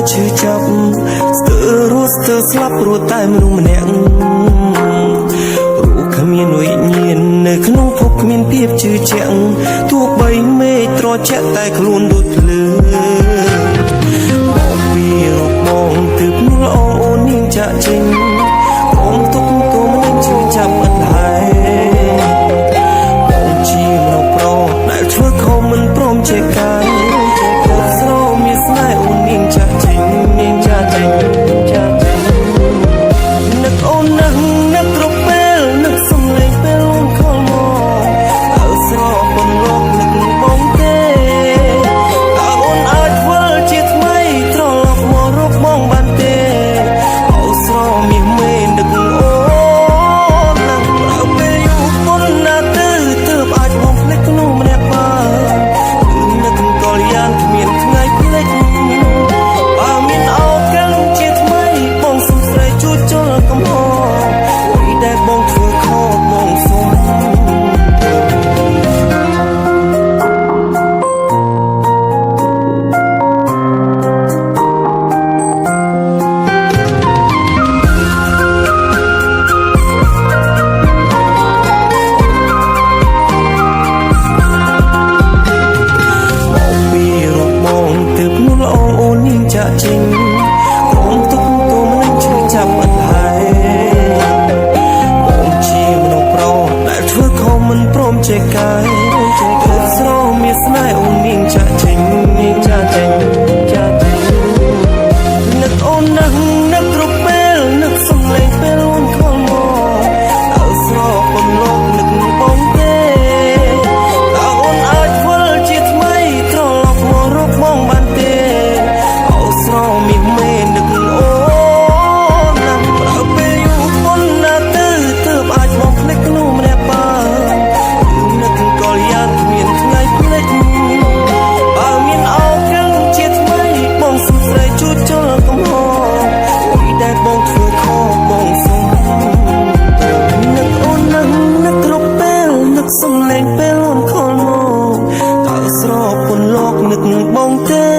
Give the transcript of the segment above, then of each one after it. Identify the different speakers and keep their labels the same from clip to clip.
Speaker 1: ឈឺចាប់ស្ទើររស់ស្ទើរស្លាប់ព្រោះតែមនុស្សម្នាក់រូបគ្មានវិញ្ញាណនៅក្នុងភពគ្មានភាពជឿជាក់ទោះបីមេឃត្រជាក់តែខ្លួនដូចភ្លើងមកពីរកបងទើបនឹងអូននាងចាក់ចេញអូនទុកទោះមិនឈឺចាប់អត់ហើយបងជាមនុស្សប្រុសដែលធ្វើខុសមិនព្រមជាកាយស្រោមមានស្នេហ៍អូននាងចាក់ចេញនាងចាក់ចេញចាក់ចេញនឹកអូននឹកគ្រប់ពេលនឹកសំឡេងពេលអូនខលមកអើស្រោមបំឡងនឹកបងទេតើអូនអាចវិលជាថ្មីត្រឡប់មករកបងបានទេអូស្រោមមានមេនឹកអូននឹងប្រើពេលយូរប៉ុណ្ណាទៅទើបអាចបងភ្លេចក្នុងម្នាក់បាននឹកកលយ៉ាងគ្មានថ្ងៃភ្លេចបើមានឱកាសជាថ្មីបងសុំស្រីជួយចូលកំហុសអ្វីដែលបងធ្វើខុសបងសុំចាក់ចេញក្រុមទុកទោមនឹងឈឺចាប់អត់ហើយបងជាមនុស្សប្រុសដែលធ្វើខុសមិនព្រមចេះកាយទើបស្រោមមានស្នេហ៍អូននាងចាក់ចេញនាងចាក់ចេញចាក់ចេញនឹកអូននឹកគ្រប់ពេលនឹកសំឡេងពេលអូនខលមកអើស្រោមបំឡងនឹកបងទេតើអូនអាចវិលជាថ្មីត្រឡប់មករកបងបានទេស្រោមមានមេនឹកអូននឹងប្រើពេលយូរប៉ុណ្ណាទៅទើបអាចបងភ្លេចក្នុងម្នាក់បាននឹកកលយ៉ាងគ្មានថ្ងៃភ្លេចបើមានឱកាសជាថ្មីបងសុំស្រីជួយចូលកំហុសអ្វីដែលបងធ្វើខុសបងសុំនឹកអូននឹកគ្រប់ពេលនឹកសំឡេងពេលអូនខលមកតើស្រោពន្លកនឹកបងទេ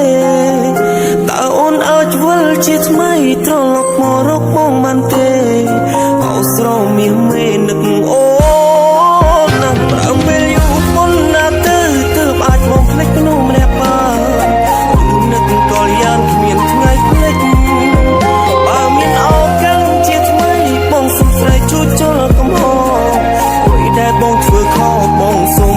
Speaker 1: តើអូនអាចវិលជាថ្មីត្រឡប់មករកបងបានទេអោស្រោមមានមេនឹកអូននឹងប្រើពេលយូរប៉ុណ្ណាទៅទើបអាចបងភ្លេចក្នុងម្នាក់បាននឹកកលយ៉ាងគ្មានថ្ងៃភ្លេចបើមានឱកាសជាថ្មីបងសុំស្រីជួយចូលកំហុសអ្វីដែលបងធ្វើខុសបងសុំ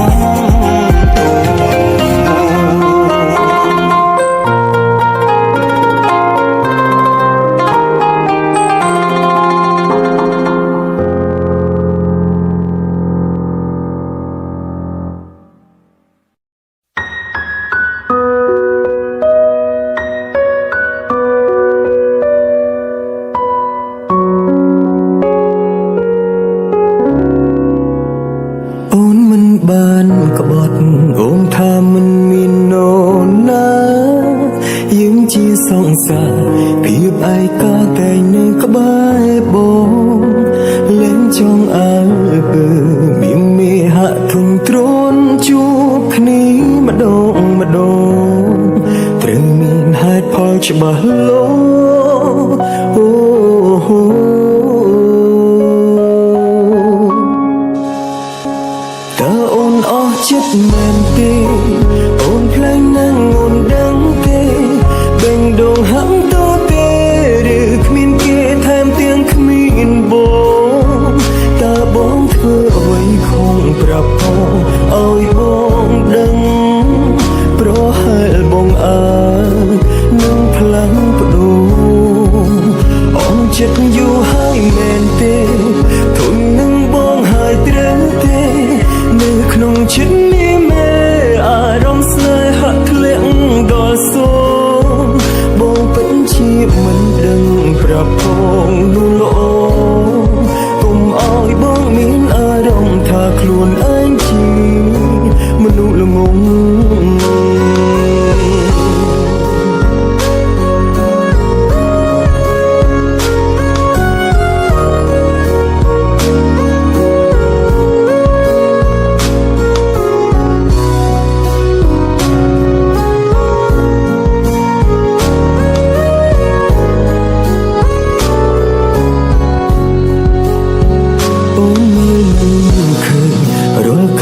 Speaker 1: បានក្បត់អូនថាមិនមាននោនណាយើងជាសង្សារភាពឯកាតែនៅក្បែរបងលែងចង់អើពើមានមេហាក់ធំទ្រាំជួបគ្នាម្ដងត្រូវមានហេតុផលច្បាស់លាស់អូចិត្តមែនទេអូនផ្លែងណាំងអូនដឹងទេបេងដូងហាំតូទេឬគ្មានគេថែមទាំងគ្មានបងតើបងធ្វើអ្វីខំប្រាប់ផងឲ្យបងដឹងប្រហែលបងអើនឹងផ្លាំងបដូរអូនចិត្តយូរហើយមែនទេធន់នឹងបងហើយត្រូវទេនៅក្នុងចិត្តនេះមេអារម្មណ៍ស្នេហាធ្លាក់ដល់សូមបងពិតជាមិនដឹងប្រាប់ផងនោះល្អកុំឲ្យបងមានអារម្មណ៍ថាខ្លួនឯងជា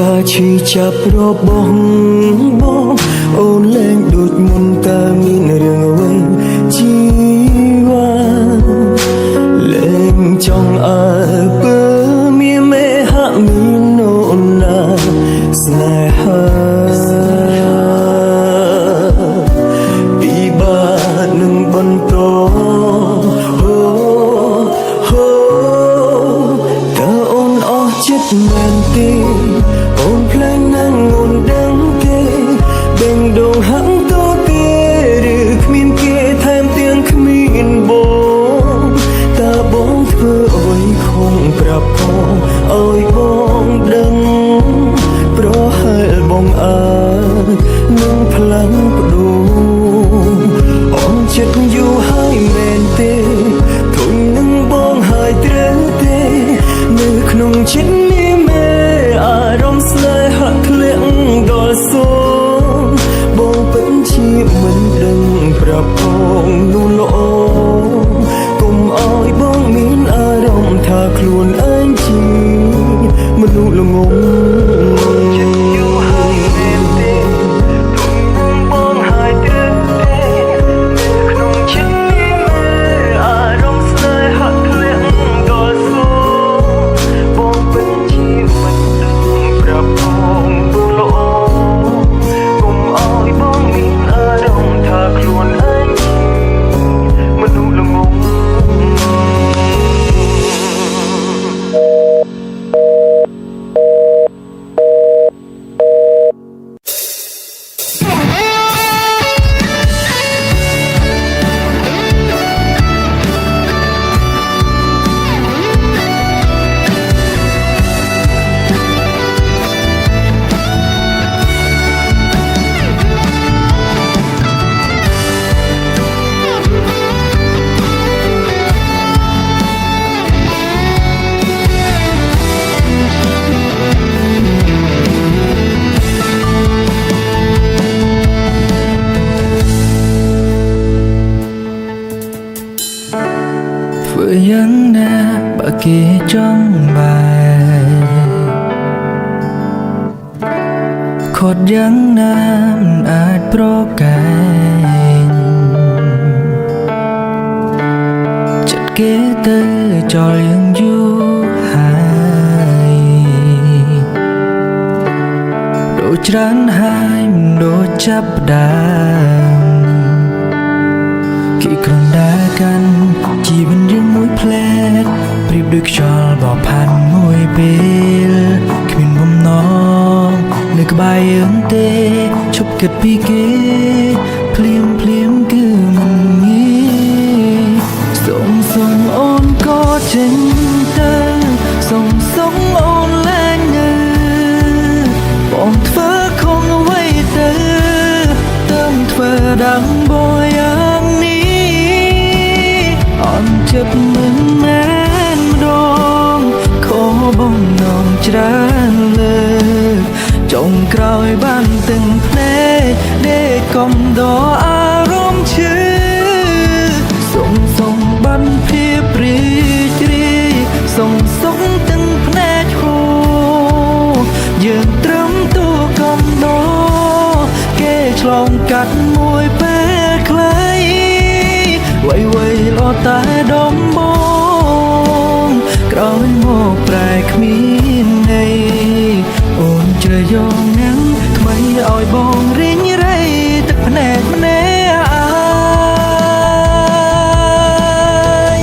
Speaker 1: តាឈឺចាប់របស់បងអូនលែងដូចមុនតើមានរឿងអ្វីជីវ៉ាលែងចង់អើពើមានមេហាមានអូនណាស្នេហាពីបានឹងបន្តចិត្តមែនទេអូនភ្លេងណាស់អូនដឹងទេដេញដងហាក់តទេឬគ្មានគេថែមទាំងគ្មានបងតើបងធ្វើអ្វីខំប្រាប់ផងឲ្យបងដឹងប្រហែលបងអើនឹងផ្លាំងបដូរអូនចិត្តយូរហើយមែនទេធុញនឹងបងហើយត្រូវទេនៅក្នុងចិត្តនេះមេអារម្មណ៍ស្នេហាធ្លាក់ដល់សួងបងពិតជាមិនដឹងប្រាប់ផងនោះល្អកុំឲ្យបងមានអារម្មណ៍ថាខ្លួនឯងជាមនុស្សល្ងងចិត្តយូរហើយមែនទេធុញនឹងបងហើយត្រូវទេនៅក្នុងចិត្តនេះមេអារម្មណ៍ស្នេហាធ្លាក់ដល់សួងបងពិតជាមិនដឹងប្រាប់ផងនោះល្អកុំឲ្យបងមានអារម្មណ៍ថាខ្លួនឯងជាមនុស្សល្ងងធ្វើយ៉ាងណាបើគេចង់បាយខត់យ៉ាងណាមិនអាចប្រកែងចិត្តគេទៅចោលយ៉ាងយូរហើយដូចច្រើនហើយមិនដូចចាប់ផ្ដើមគេគ្រាន់តែកាន់ជីវិតរឿងមួយផ្លែកប្រៀបដូចខ្យល់បោកផាត់មួយពេលគ្មានបំណងនៅក្បែរយើងទេឈប់គិតពីគេភ្លាមគឺមិនងាយសូមអូនក៏ចេញទៅសូមអូនលែងនៅបងធ្វើខំអ្វីទៅទៅធ្វើดังបោយ៉ាងអន់ចិត្តមិនមែនម្ដងខុសបំណងច្រើនលើកចុងក្រោយបានទាំងភ្នែកដេកកំដរអារម្មណ៍ឈឺសុំបានភាពរីករាយសុំទាំងភ្នែកហូរយើងត្រឹមទូកំដរគេឆ្លងកាត់មួយពេលខ្លីវៃល្អតែដំបងក្រោយមកប្រែគ្មានន័យអូនជ្រយងណាំងថ្មីឲ្យបងរីងរៃទឹកភ្នែកម្នាក់អាយ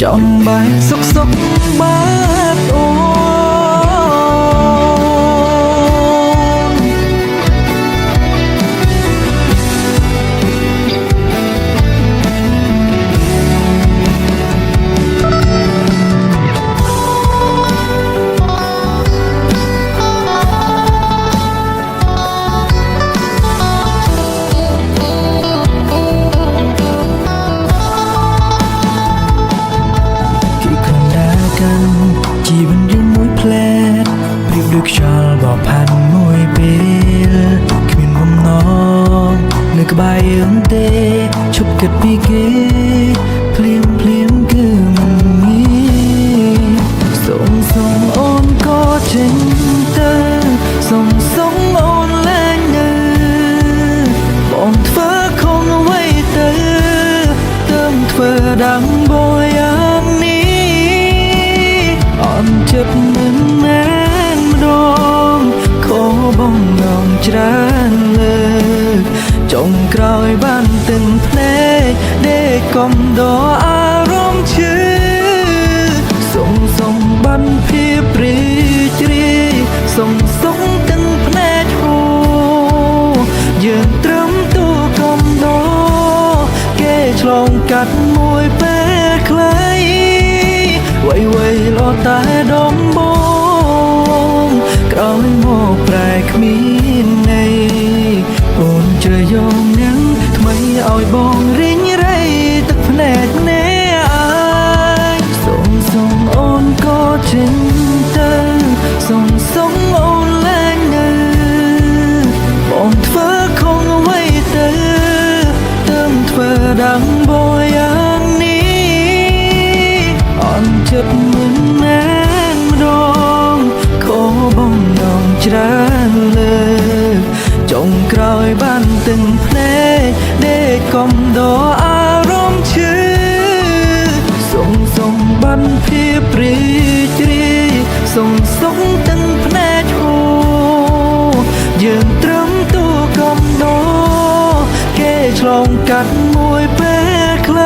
Speaker 1: ចំបាយសុកបាត់អូជីវិតរឿងមួយផ្លែកប្រៀបដូចខ្យល់បោកផាត់មួយពេលគ្មានបំណងនៅក្បែរយើងទេឈប់គិតពីគេភ្លាមគឺមិនងាយសូមអូនក៏ចេញ ส่งสงโอนแรงเนื้อบอกเธอคงไว้เตือเติมเธอดังโบอย่างนี้อ่อนเจ็บเหมือนแม่ดองขอบ้องนองจราเลิกจงกลอยบ้านตึงเพลงได้กอมดออารมณ์ชื่อส่งบันเพียปรีจรีส่งตึงแผลโชยืนตรำตัวกอมดอแก้ฉลองกัดมวยแปะใครไวรอตาดอมบงกลอยโมกแปลกมีในโอนเจอยองนั้นทำไมเอาบองริ้งไรตักแผลแน่อายส่งโอนก็จึงเติมส่งโอนแรงเนื้อบอกเธอคงไว้เติมเธอดังโบอย่างนี้อ่อนเจ็บเหมือนแม่ดองขอบ้องดองจราเลิกจงกลอยบ้านตึงเพลงได้กอมดออารมณ์ชื่อส่งบันเพียปรีจรีส่งตึงแผลโชยืนตรำตัวกอมดอแก้ฉลองกัดมวยแปะใคร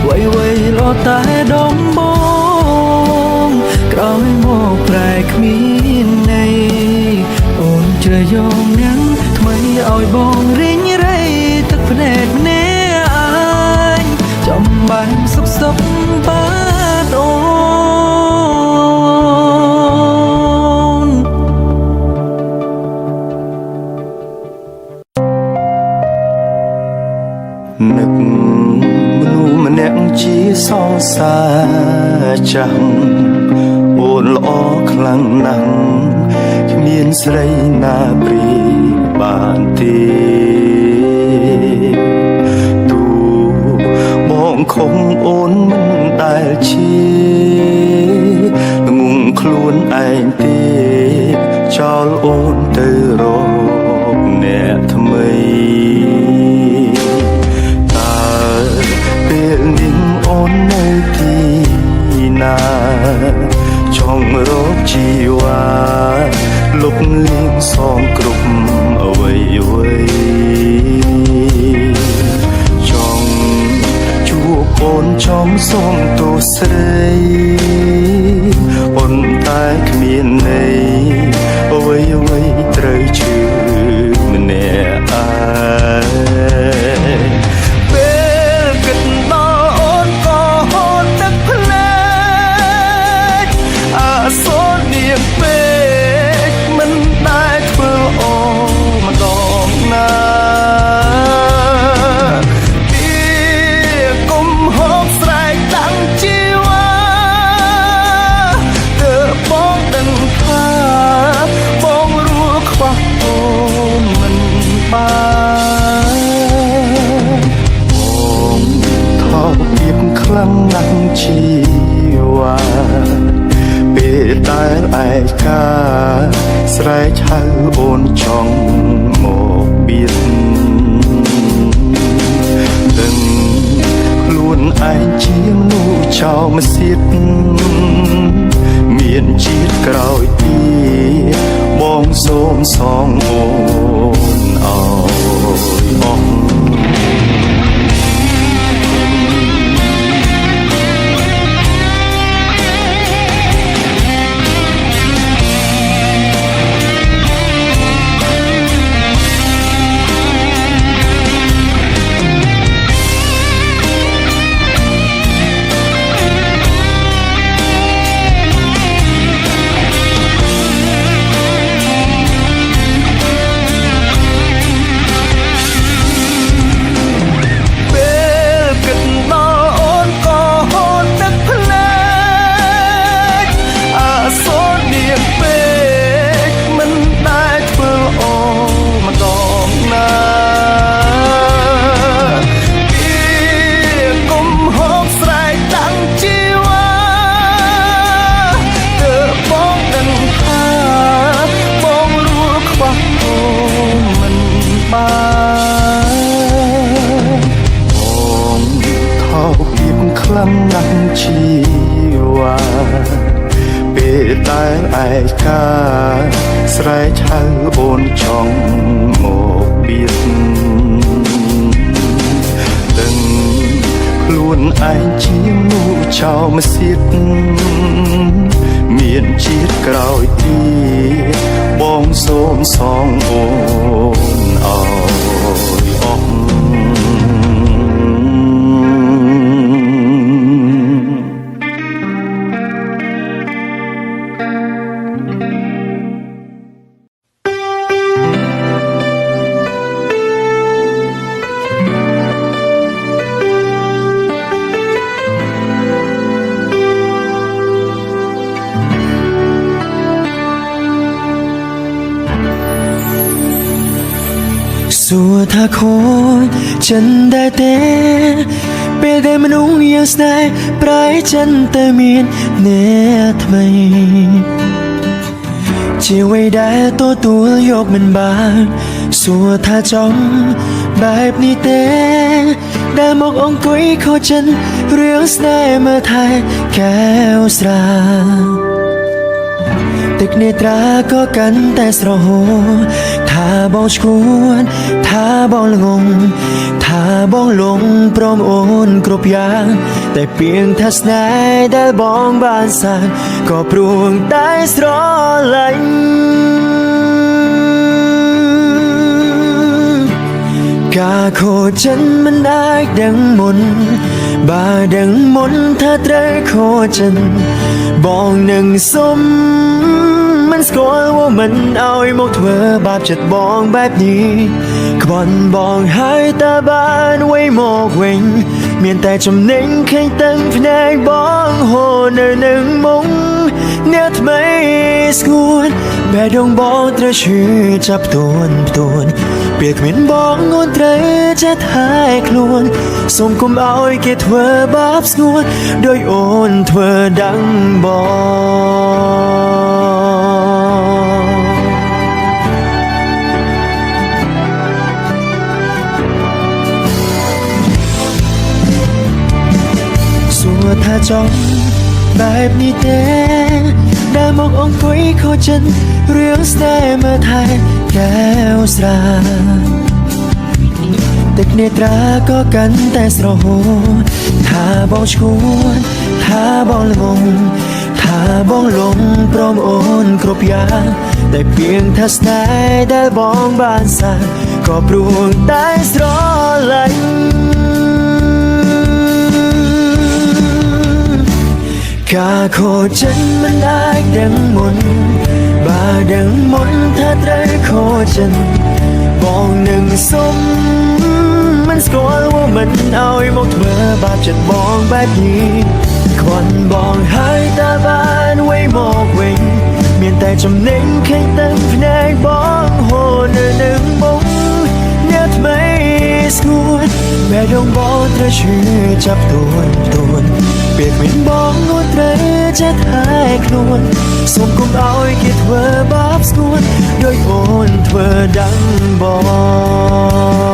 Speaker 1: ไวรอตาดอมบงกลอยโมกแปลกมีในโอนเจอยองนั้นทำไมเอาบองริ้งไรตักแผลแน่อายจำบานซบบ้าโดนนึกមនុស្សម្នាក់ជាសងសាចាំអូនល្អខ្លាំងណាស់គ្មានស្រីណាព្រីបានទេទូបងខំអូនមិនដែលជាងងខ្លួនឯងទេចោលអូនទៅរកអ្នកថ្មីពេលនេះអូននៅទីណាចង់រកជីវ៉ាលុបលៀងសងគ្រប់អ្វីចង់ជួបអូនចង់សុំទោសស្រីប៉ុន្តែគ្មានន័យអ្វីត្រូវជឿម្នាក់ឯងសូននាងពេកមិនដែលធ្វើអូម្ដងណាពីគុំហូបស្រែកតាំងជីវ៉ាទើបបងដឹងថាបងរួចខ្វះអូនមិនបានបងថោកភាពខ្លាំងណាស់ជីវ៉ាពេលដែលឯកាស្រែកហៅអូនចង់មកបៀតដឹងខ្លួនឯងជាមនុស្សចោលមកសៀតមានជាតិក្រោយទៀតបងសូមសងអូនអើយអស់
Speaker 2: ស្រែឆៅអូនចង់មកបៀតដឹងខ្លួនឯងជាមនុស្សចោលមកសៀតមានជាតិក្រោយទៀតបងសូមសងអូនអើយអស់
Speaker 1: សួរថាខូចចិនដែរទេពេលដែលមនុស្សយ៉ាងស្នេហ៍ប្រែចិនតែមានអ្នកថ្មីជាអ្វីដែលទទួលយកមិនបានសួរថាចង់បែបនេះទេដែលមកអង្គុយខូចចិនរឿងស្នេហ៍មើលថែកែវស្រាទឹកនេត្រាក៏កាន់តែស្រហូថាបងឈួនថាបងល្ងងថាបងលងព្រមអូនគ្រប់យ៉ាងតែពីងថាស្នេហ៍ដែលបងបានសាងក៏ព្រួងតែស្រឡាញ់ការខូចចិនមិនអាចដឹងមុនបើដឹងមុនថាត្រូវខូចចិនបងនឹងសុំមិនស្គាល់ว่าមិនឲ្យមកធ្វើបាបចិត្តបងបែបនេះក្បន់បងហើយតើបានអ្វីមកវិញមានតែចំណេញឃើញទាំងភ្នែកបងហូរនៅនឹងមុងអ្នកថ្មីស្ងួនបេះដូងបងត្រូវឈឺចាប់ផ្ទួនពេលគ្មានបងអូនត្រូវចេះថែខ្លួនសូមកុំឲ្យគេធ្វើបាបស្ងួនដោយអូនធ្វើดังបងសួរថាចង់បែបនេះទេដែលមកអង្គុយខូចចិនរឿងស្នេហ៍មើលថែកែវស្រាទឹកនេត្រាក៏កាន់តែស្រហូថាបងឈួនថាបងល្ងងថាបងលងព្រមអូនគ្រប់យ៉ាងតែពីងថាស្នេហ៍ដែលបងបានសាងក៏ព្រួងតែស្រឡាញ់ការខូចចិនមិនអាចដឹងមុនបើដឹងមុនថាត្រូវខូចចិនបងនឹងសុំមិនស្គាល់ว่าមិនឲ្យមកធ្វើបាបចិត្តបងបែបនេះក្បន់បងហើយតើបានអ្វីមកវិញមានតែចំណេញឃើញទាំងភ្នែកបងហូរនៅនឹងមុខអ្នកថ្មីស្ងួនបេះដូងបងត្រូវឈឺចាប់ទួនពេលគ្មានបងអូនត្រូវចេះថែខ្លួនសូមកុំឲ្យគេធ្វើបាបស្ងួនដោយអូនធ្វើดังបង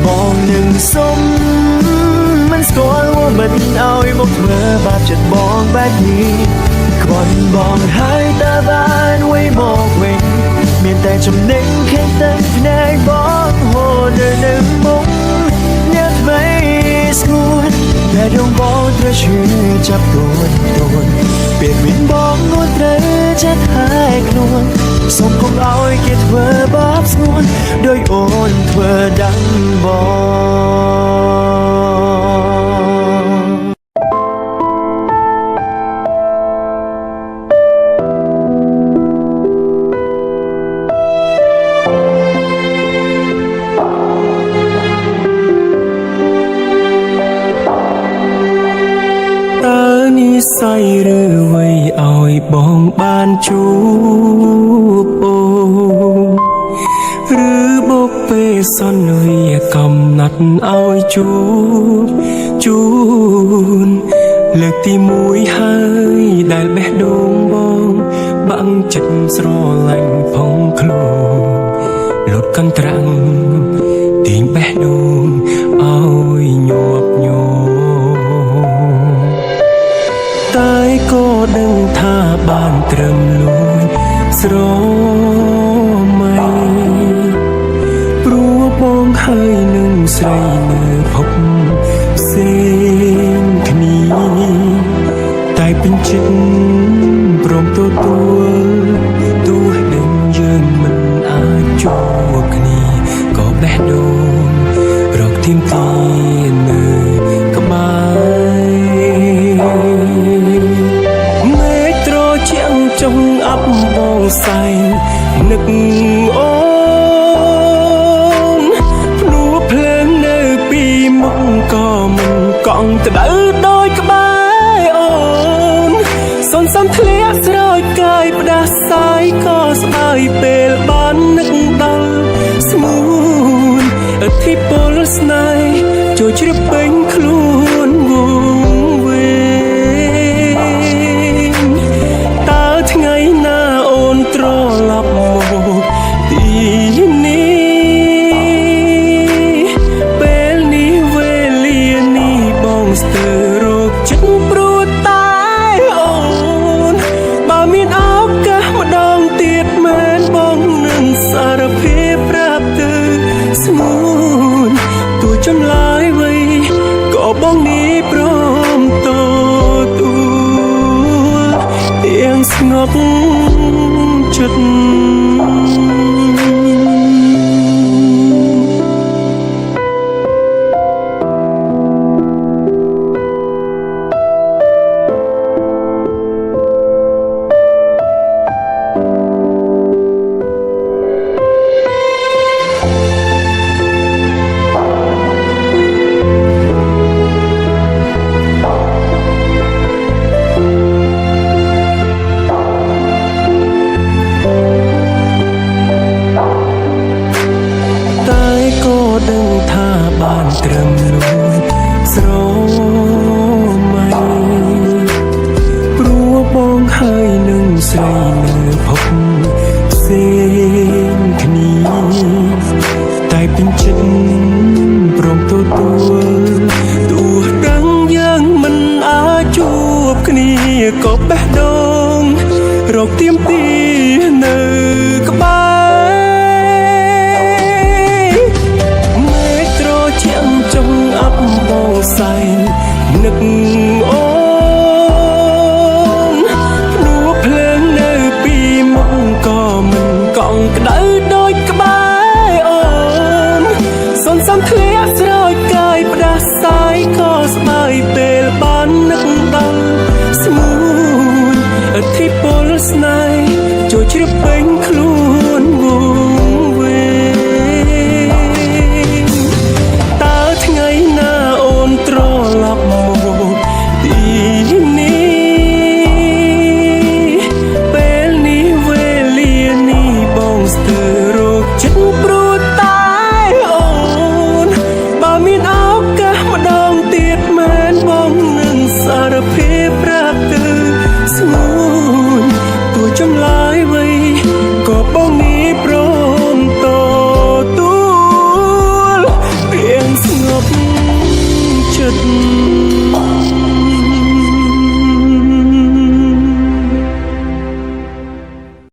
Speaker 1: បងនឹងសុំមិនស្គាល់ว่าមិនឲ្យមកធ្វើបាបចិត្តបងបែបនេះក្បន់បងហើយតើបានអ្វីមកវិញមានតែចំណេញឃើញទាំងភ្នែកបងហូរនៅនឹងមុខអ្នកថ្មីស្ងួនបេះដូងបងត្រូវឈឺចាប់ទួនពេលមានបងអូនត្រូវចេះថែខ្លួនសូមកុំឲ្យគេធ្វើបាបស្ងួនដោយអូនធ្វើดังបង ស័យឬអ្វីឲ្យបងបានជួបអូឬបុកពេលសន្យាកំណត់ឲ្យជួនលើកទី1ហើយដែលបេះដូងបងបាំងចិត្តស្រឡាញ់ផងខ្លួនលុតកន្ត្រាំងទាញបេះដូងឲ្យញាប់ញ័រតែក៏ដឹងថាបានត្រឹមលួចស្រមៃព្រោះបងហើយនឹងស្រីនៅភពផ្សេងគ្នាតែពេញចិត្តព្រមទទួលទោះដឹងយើងមិនអាចជួបគ្នាក៏បេះដូងរកទីមទីនៅក្បែរមេឃត្រជាក់ចុងអប់បងសែងនឹកអូនភ្នួភ្លើងនៅពីមុខក៏មិនកង់ទៅដៅដោយក្បែរអូនសនសំធ្លាក់ស្រោចកាយផ្ដាសាយក៏ស្បើយពេលបាននឹកដល់ស្មូនអធិពលស្នេហ៍ចូលជ្រាបពេញខ្លួនវងវែងតើថ្ងៃណាអូនត្រឡប់មកទីនេះពេលនេះវេលានេះបងស្ទើររកចិត្តព្រោះតែអូនបើមានឱកាសម្ដងទៀតមែនបងនឹងសារភាពប្រាប់ទៅស្មូនទូចម្លើយវ័យក៏បងនេះព្រមទទួលទាំងស្ងប់ចិត្ត ដឹងថាបានត្រឹមលួចស្រមៃព្រោះបងហើយនឹងស្រីនៅភពផ្សេងគ្នាតែពេញចិត្តព្រមទទួល